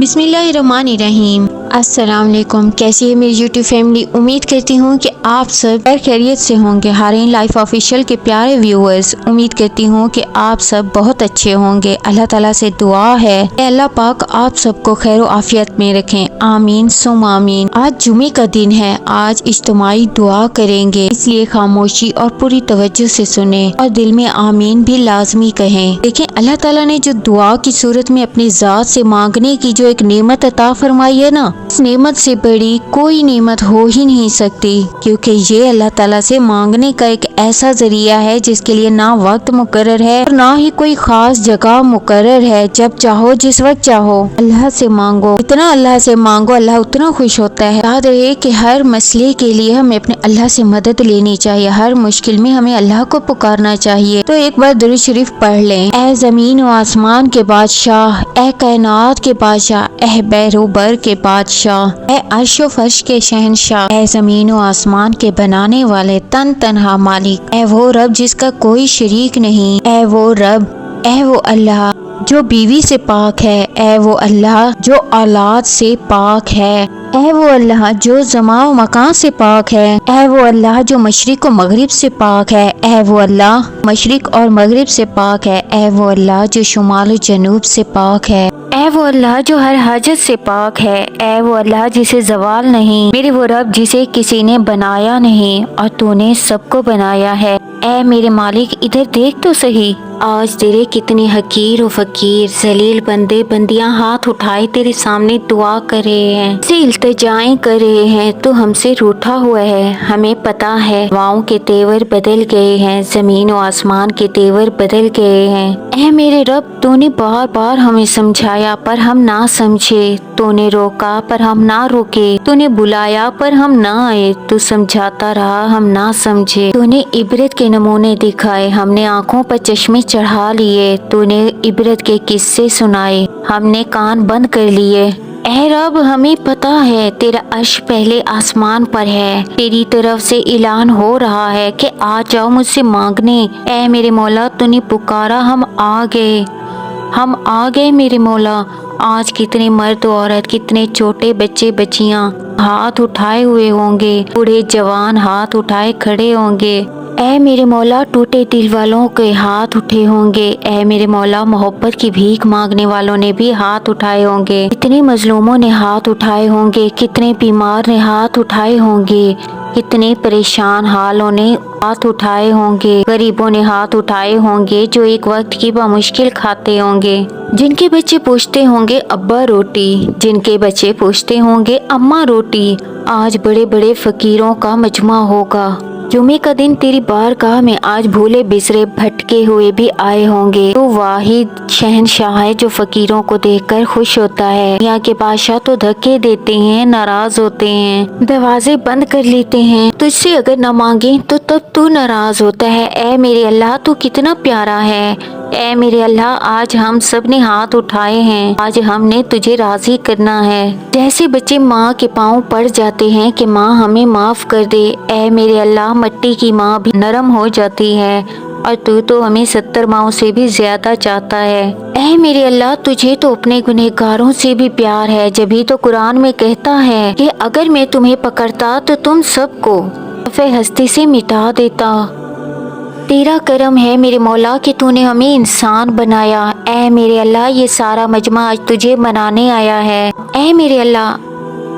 बिस्मिल्लाहिर्रहमानिर्रहीम। अस्सलाम वालेकुम। कैसी है मेरी यूट्यूब फैमिली? उम्मीद करती हूँ कि आप सब खैरियत से होंगे। हारेन लाइफ ऑफिशियल के प्यारे व्यूअर्स, उम्मीद करती हूँ कि आप सब बहुत अच्छे होंगे। अल्लाह ताला से दुआ है कि अल्लाह पाक आप सबको खैर आफियत में रखें। आमीन सुम आमीन। आज जुमे का दिन है, आज इज्तिमाई दुआ करेंगे, इसलिए खामोशी और पूरी तवज्जो से सुने और दिल में आमीन भी लाजमी कहें। देखें, अल्लाह ताला ने जो दुआ की सूरत में अपनी जात से मांगने की जो एक नेमत अता फरमाई है ना, इस नेमत से बड़ी कोई नेमत हो ही नहीं सकती, क्योंकि ये अल्लाह ताला से मांगने का एक ऐसा जरिया है जिसके लिए ना वक्त मुकर्रर है और ना ही कोई खास जगह मुकर्रर है। जब चाहो जिस वक्त चाहो अल्लाह से मांगो, इतना अल्लाह से मांगो, अल्लाह उतना खुश होता है। याद रहे कि हर मसले के लिए हमें अपने अल्लाह से मदद लेनी चाहिए, हर मुश्किल में हमें अल्लाह को पुकारना चाहिए। तो एक बार दुरूद शरीफ पढ़ लें। ए जमीन व आसमान के बादशाह, ए कायनात के बादशाह, ए बैरोबर के बादशाह, ए अर्श व फर्श के शहनशाह, ए जमीन व आसमान के बनाने वाले तन तनहा मालिक, ए वो रब जिसका कोई शरीक नहीं, ए वो रब, ए वो अल्लाह जो बीवी से पाक है, ए वो अल्लाह जो औलाद से पाक है, ए वो अल्लाह जो ज़मा व मकान से पाक है, ए वो अल्लाह जो मशरिक व मगरिब से पाक है, ए वो अल्लाह मशरिक और मगरिब से पाक है, ए वो अल्लाह जो शुमाल व जनूब से पाक है, ए वो अल्लाह जो हर हाजत से पाक है, ए वो अल्लाह जिसे जवाल नहीं, मेरे वो रब जिसे किसी ने बनाया नहीं और तूने सबको बनाया है। ए मेरे मालिक, इधर देख तो सही, आज तेरे कितने हकीर व फकीर जलील बंदे बंदियां हाथ उठाए तेरे सामने दुआ कर रहे हैं, से इल्तिजाएं कर रहे हैं। तो हमसे रूठा हुआ है, हमें पता है। वाओं के तेवर बदल गए हैं, जमीन व आसमान के तेवर बदल गए हैं। ऐ मेरे रब, तूने बार बार हमें समझाया पर हम ना समझे, तूने रोका पर हम ना रुके, तूने बुलाया पर हम ना आए, तू समझाता रहा हम ना समझे, तूने इबरत के नमूने दिखाए, हमने आँखों पर चश्मे चढ़ा लिए, तूने इबरत के किस्से सुनाए, हमने कान बंद कर लिए। ऐ रब, हमें पता है तेरा अर्श पहले आसमान पर है, तेरी तरफ से ऐलान हो रहा है कि आ जाओ मुझसे मांगने। ऐ मेरे मौला, तूने पुकारा, हम आ गए, हम आ गए मेरे मौला। आज कितने मर्द औरत, कितने छोटे बच्चे बच्चियां हाथ उठाए हुए होंगे, बूढ़े जवान हाथ उठाए खड़े होंगे। ऐ मेरे मौला, टूटे दिल वालों के हाथ उठे होंगे। ऐ मेरे मौला, मोहब्बत की भीख मांगने वालों ने भी हाथ उठाए होंगे, कितने मजलूमों ने हाथ उठाए होंगे, कितने बीमार ने हाथ उठाए होंगे, कितने परेशान हालों ने हाथ उठाए होंगे, गरीबों ने हाथ उठाए होंगे जो एक वक्त की बामुश्किल खाते होंगे, जिनके बच्चे पूछते होंगे अब्बा रोटी, जिनके बच्चे पूछते होंगे अम्मा रोटी। आज बड़े बड़े फकीरों का मजमा होगा। जुमे का दिन तेरी बारगाह में आज भूले बिसरे भटके हुए भी आए होंगे। तो वाहिद शहनशाह है जो फकीरों को देखकर खुश होता है। यहाँ के बादशाह तो धक्के देते हैं, नाराज होते हैं, दरवाजे बंद कर लेते हैं, तुझसे अगर न मांगे तो तब तू नाराज होता है। ऐ मेरे अल्लाह, तू कितना प्यारा है। ऐ मेरे अल्लाह, आज हम सब ने हाथ उठाए हैं, आज हमने तुझे राजी करना है। जैसे बच्चे माँ के पाँव पड़ जाते हैं कि माँ हमें माफ कर दे, ऐ मेरे अल्लाह, मट्टी की माँ भी नरम हो जाती है और तू तो हमें 70 माँओं से भी ज्यादा चाहता है। ऐ मेरे अल्लाह, तुझे तो अपने गुनहगारों से भी प्यार है, जभी तो कुरान में कहता है कि अगर मैं तुम्हें पकड़ता तो तुम सबको सफ़े हस्ती से मिटा देता। तेरा करम है मेरे मौला कि तूने हमें इंसान बनाया। ऐ मेरे अल्लाह, ये सारा मजमा आज तुझे मनाने आया है। ऐ मेरे अल्लाह,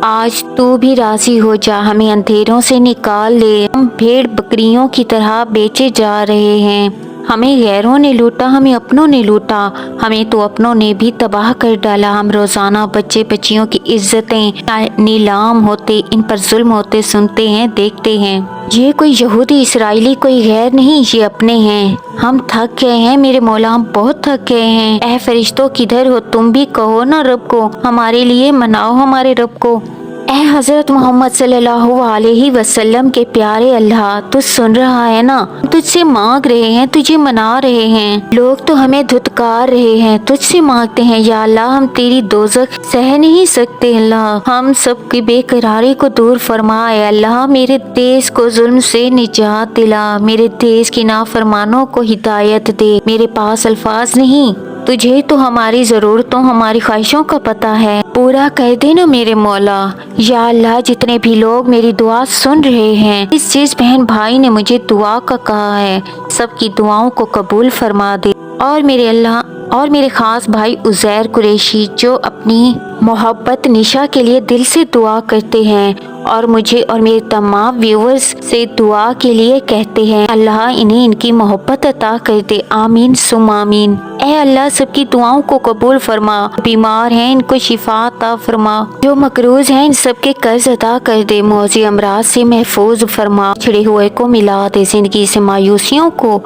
आज तू भी राजी हो जा, हमें अंधेरों से निकाल ले। हम भेड़ बकरियों की तरह बेचे जा रहे हैं, हमें गैरों ने लूटा, हमें अपनों ने लूटा, हमें तो अपनों ने भी तबाह कर डाला। हम रोजाना बच्चे बच्चियों की इज्जतें नीलाम होते, इन पर जुल्म होते सुनते हैं, देखते हैं। ये कोई यहूदी इसराइली कोई गैर नहीं, ये अपने हैं। हम थक गए हैं मेरे मौला, हम बहुत थक गए हैं। ऐ फरिश्तों, किधर हो तुम भी? कहो ना रब को, हमारे लिए मनाओ हमारे रब को। ऐ हजरत मोहम्मद सल्लल्लाहु अलैहि वसल्लम के प्यारे अल्लाह, तू सुन रहा है ना? तुझसे मांग रहे हैं, तुझे मना रहे हैं। लोग तो हमें धुतकार रहे हैं, तुझसे मांगते हैं या अल्लाह, हम तेरी दोज़ख सह नहीं सकते अल्लाह, हम सब की बेकरारी को दूर फरमाए अल्लाह। मेरे देश को जुल्म से निजात दिला, मेरे देश की नाफरमानों को हिदायत दे। मेरे पास अल्फाज नहीं, تجھے تو ہماری ضرورتوں ہماری خواہشوں کا پتہ ہے، پورا کر دے نا میرے مولا۔ یا اللہ جتنے بھی لوگ میری دعا سن رہے ہیں، جس بہن بھائی نے مجھے دعا کا کہا ہے، سب کی دعاؤں کو قبول فرما دے۔ اور میرے اللہ اور میرے خاص بھائی عزیر قریشی جو اپنی محبت نشا کے لیے دل سے دعا کرتے ہیں اور مجھے اور میرے تمام ویورز سے دعا کے لیے کہتے ہیں، اللہ انہیں ان کی محبت عطا کر دے، آمین ثم آمین۔ اے اللہ سب کی دعاؤں کو قبول فرما، بیمار ہیں ان کو شفا عطا فرما، جو مقروض ہیں ان سب کے قرض ادا کر دے، موذی امراض سے محفوظ فرما، چھڑے ہوئے کو ملا دے، زندگی سے مایوسیوں کو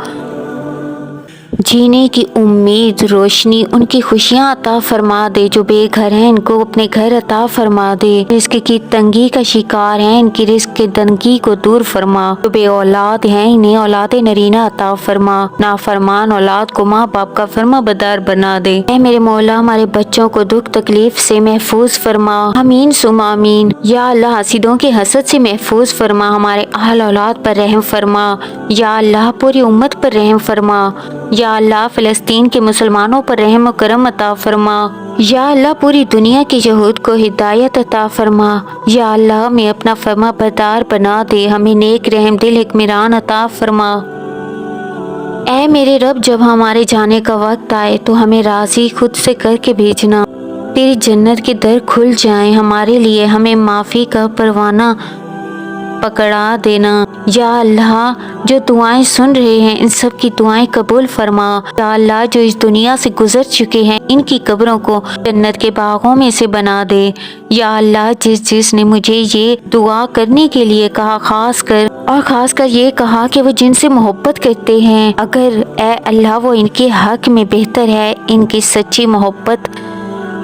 جینے کی امید روشنی، ان کی خوشیاں عطا فرما دے، جو بے گھر ہیں ان کو اپنے گھر عطا فرما دے، رزق کی تنگی کا شکار ہیں ان کی رزق کی تنگی کو دور فرما، جو بے اولاد ہیں انہیں اولاد نرینہ عطا فرما، نافرمان اولاد کو ماں باپ کا فرما بدار بنا دے۔ اے میرے مولا ہمارے بچوں کو دکھ تکلیف سے محفوظ فرما، آمین ثم آمین۔ یا اللہ حاسدوں کے حسد سے محفوظ فرما، ہمارے اہل اولاد پر رحم فرما، یا اللہ پوری امت پر رحم فرما، یا اللہ فلسطین کے مسلمانوں پر رحم و کرم عطا فرما، یا اللہ پوری دنیا کی یہود کو ہدایت عطا فرما، یا اللہ ہمیں اپنا فرما بردار بنا دے، ہمیں نیک رحم دل حکمران عطا فرما۔ اے میرے رب جب ہمارے جانے کا وقت آئے تو ہمیں راضی خود سے کر کے بھیجنا، تیری جنت کے در کھل جائیں ہمارے لیے، ہمیں معافی کا پروانہ پکڑا دینا۔ یا اللہ جو دعائیں سن رہے ہیں ان سب کی دعائیں قبول فرما، یا اللہ جو اس دنیا سے گزر چکے ہیں ان کی قبروں کو جنت کے باغوں میں سے بنا دے۔ یا اللہ جس نے مجھے یہ دعا کرنے کے لیے کہا، خاص کر یہ کہا کہ وہ جن سے محبت کرتے ہیں، اگر اے اللہ وہ ان کے حق میں بہتر ہے، ان کی سچی محبت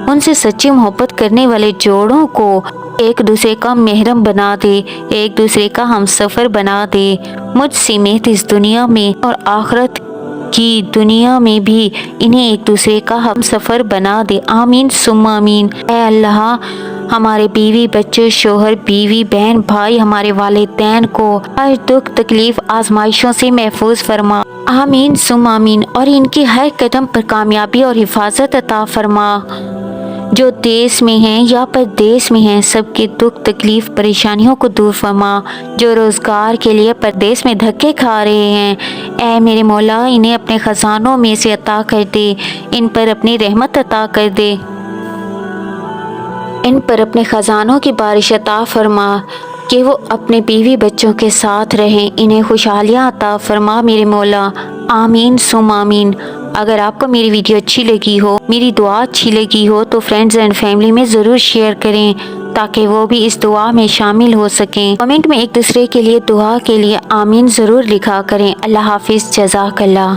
ان سے سچی محبت کرنے والے جوڑوں کو ایک دوسرے کا محرم بنا دے، ایک دوسرے کا ہم سفر بنا دے، مجھ سمیت اس دنیا میں اور آخرت کی دنیا میں بھی انہیں ایک دوسرے کا ہم سفر بنا دے، آمین ثم آمین۔ اے اللہ ہمارے بیوی بچے شوہر بیوی بہن بھائی ہمارے والدین کو ہر دکھ تکلیف آزمائشوں سے محفوظ فرما، آمین ثم آمین، اور ان کی ہر قدم پر کامیابی اور حفاظت عطا فرما، جو دیس میں ہیں یا پردیس میں ہیں سب کے دکھ تکلیف پریشانیوں کو دور فرما، جو روزگار کے لیے پردیس میں دھکے کھا رہے ہیں اے میرے مولا انہیں اپنے خزانوں میں سے عطا کر دے، ان پر اپنی رحمت عطا کر دے، ان پر اپنے خزانوں کی بارش عطا فرما کہ وہ اپنے بیوی بچوں کے ساتھ رہیں، انہیں خوشحالیاں عطا فرما میرے مولا، آمین ثم آمین۔ اگر آپ کو میری ویڈیو اچھی لگی ہو، میری دعا اچھی لگی ہو تو فرینڈز اینڈ فیملی میں ضرور شیئر کریں تاکہ وہ بھی اس دعا میں شامل ہو سکیں۔ کمنٹ میں ایک دوسرے کے لیے دعا کے لیے آمین ضرور لکھا کریں۔ اللہ حافظ، جزاک اللہ۔